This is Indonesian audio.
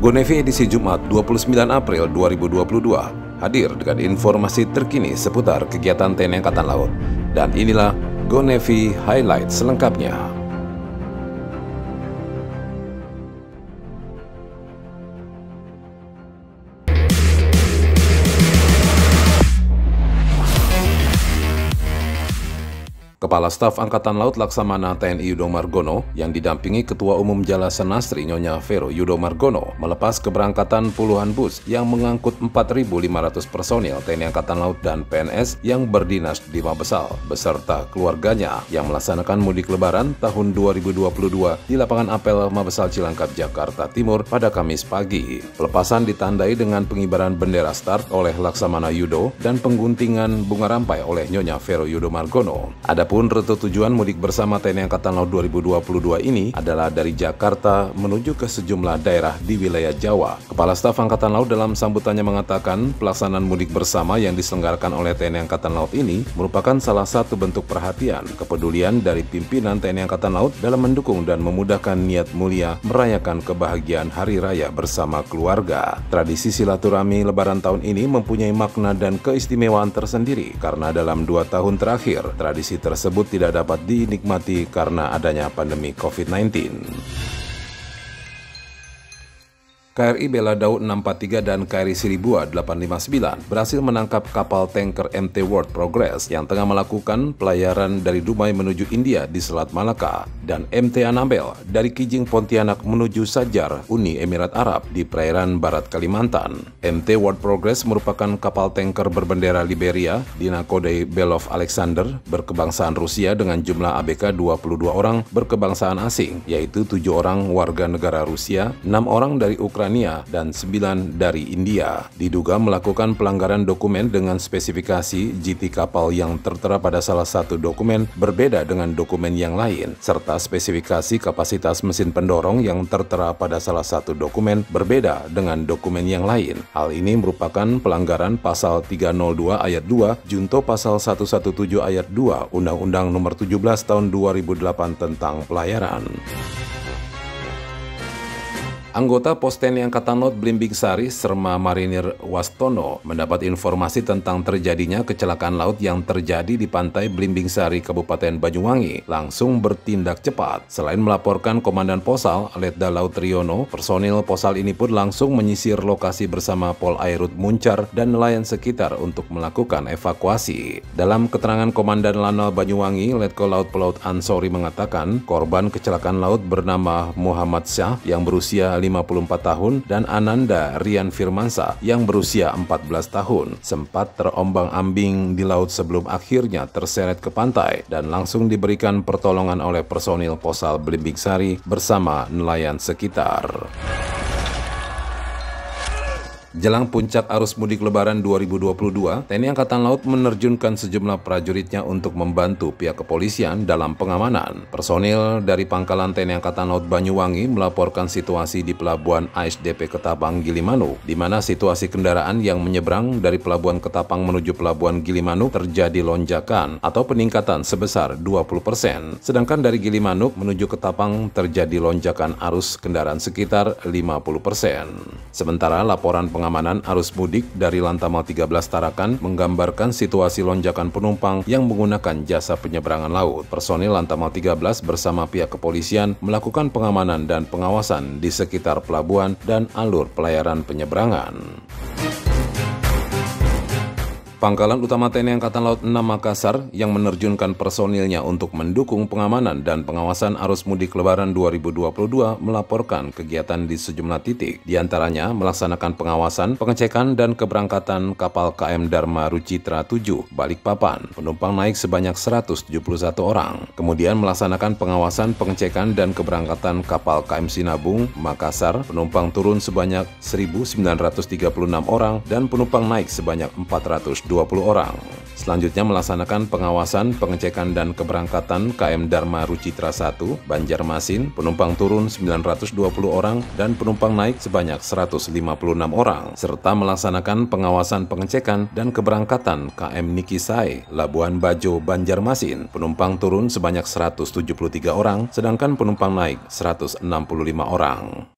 GoNevi edisi Jumat 29 April 2022 hadir dengan informasi terkini seputar kegiatan TNI Angkatan Laut. Dan inilah GoNevi Highlight selengkapnya. Kepala Staf Angkatan Laut Laksamana TNI Yudo Margono yang didampingi Ketua Umum Jalasa Nasri Nyonya Vero Yudo Margono melepas keberangkatan puluhan bus yang mengangkut 4.500 personil TNI Angkatan Laut dan PNS yang berdinas di Mabesal beserta keluarganya yang melaksanakan mudik lebaran tahun 2022 di lapangan apel Mabesal Cilangkap, Jakarta Timur pada Kamis pagi. Pelepasan ditandai dengan pengibaran bendera start oleh Laksamana Yudo dan pengguntingan bunga rampai oleh Nyonya Vero Yudo Margono. Adapun rute tujuan mudik bersama TNI Angkatan Laut 2022 ini adalah dari Jakarta menuju ke sejumlah daerah di wilayah Jawa. Kepala Staf Angkatan Laut dalam sambutannya mengatakan pelaksanaan mudik bersama yang diselenggarakan oleh TNI Angkatan Laut ini merupakan salah satu bentuk perhatian, kepedulian dari pimpinan TNI Angkatan Laut dalam mendukung dan memudahkan niat mulia merayakan kebahagiaan Hari Raya bersama keluarga. Tradisi silaturahmi Lebaran tahun ini mempunyai makna dan keistimewaan tersendiri karena dalam 2 tahun terakhir tradisi tersebut tidak dapat dinikmati karena adanya pandemi COVID-19. KRI Bela Daud 643 dan KRI Siribua 859 berhasil menangkap kapal tanker MT World Progress yang tengah melakukan pelayaran dari Dumai menuju India di Selat Malaka dan MT Anambel dari Kijing Pontianak menuju Sajar, Uni Emirat Arab di perairan barat Kalimantan. MT World Progress merupakan kapal tanker berbendera Liberia di nakodai Belov Alexander berkebangsaan Rusia dengan jumlah ABK 22 orang berkebangsaan asing, yaitu 7 orang warga negara Rusia, 6 orang dari Ukraina dan 9 dari India. Diduga melakukan pelanggaran dokumen dengan spesifikasi GT kapal yang tertera pada salah satu dokumen berbeda dengan dokumen yang lain, serta spesifikasi kapasitas mesin pendorong yang tertera pada salah satu dokumen berbeda dengan dokumen yang lain. Hal ini merupakan pelanggaran pasal 302 ayat 2 Junto pasal 117 ayat 2 Undang-Undang Nomor 17 Tahun 2008 tentang pelayaran. Anggota Pos TNI Angkatan Laut Blimbing Sari, Serma Marinir Wastono, mendapat informasi tentang terjadinya kecelakaan laut yang terjadi di pantai Blimbing Sari, Kabupaten Banyuwangi. Langsung bertindak cepat. Selain melaporkan Komandan Posal, Letda Laut Riono, personil Posal ini pun langsung menyisir lokasi bersama Pol Airut Muncar dan nelayan sekitar untuk melakukan evakuasi. Dalam keterangan Komandan Lanal Banyuwangi, Letko Laut Pelaut Ansori mengatakan, korban kecelakaan laut bernama Muhammad Syah yang berusia 54 tahun dan Ananda Rian Firmansa yang berusia 14 tahun sempat terombang-ambing di laut sebelum akhirnya terseret ke pantai dan langsung diberikan pertolongan oleh personil Posal Blimbing Sari bersama nelayan sekitar. Jelang puncak arus mudik Lebaran 2022, TNI Angkatan Laut menerjunkan sejumlah prajuritnya untuk membantu pihak kepolisian dalam pengamanan. Personil dari Pangkalan TNI Angkatan Laut Banyuwangi melaporkan situasi di Pelabuhan ASDP Ketapang Gilimanuk, di mana situasi kendaraan yang menyeberang dari Pelabuhan Ketapang menuju Pelabuhan Gilimanuk terjadi lonjakan atau peningkatan sebesar 20%. Sedangkan dari Gilimanuk menuju Ketapang terjadi lonjakan arus kendaraan sekitar 50%. Sementara laporan pengamanan arus mudik dari Lantamal 13 Tarakan menggambarkan situasi lonjakan penumpang yang menggunakan jasa penyeberangan laut. Personil Lantamal 13 bersama pihak kepolisian melakukan pengamanan dan pengawasan di sekitar pelabuhan dan alur pelayaran penyeberangan. Pangkalan Utama TNI Angkatan Laut 6 Makassar yang menerjunkan personilnya untuk mendukung pengamanan dan pengawasan arus mudik Lebaran 2022 melaporkan kegiatan di sejumlah titik, diantaranya melaksanakan pengawasan, pengecekan dan keberangkatan kapal KM Dharma Rucitra 7 Balikpapan, penumpang naik sebanyak 171 orang. Kemudian melaksanakan pengawasan, pengecekan dan keberangkatan kapal KM Sinabung Makassar, penumpang turun sebanyak 1.936 orang dan penumpang naik sebanyak 420 orang. Selanjutnya melaksanakan pengawasan, pengecekan dan keberangkatan KM Dharma Rucitra 1 Banjarmasin, penumpang turun 920 orang dan penumpang naik sebanyak 156 orang, serta melaksanakan pengawasan, pengecekan dan keberangkatan KM Nikisai Labuan Bajo Banjarmasin, penumpang turun sebanyak 173 orang sedangkan penumpang naik 165 orang.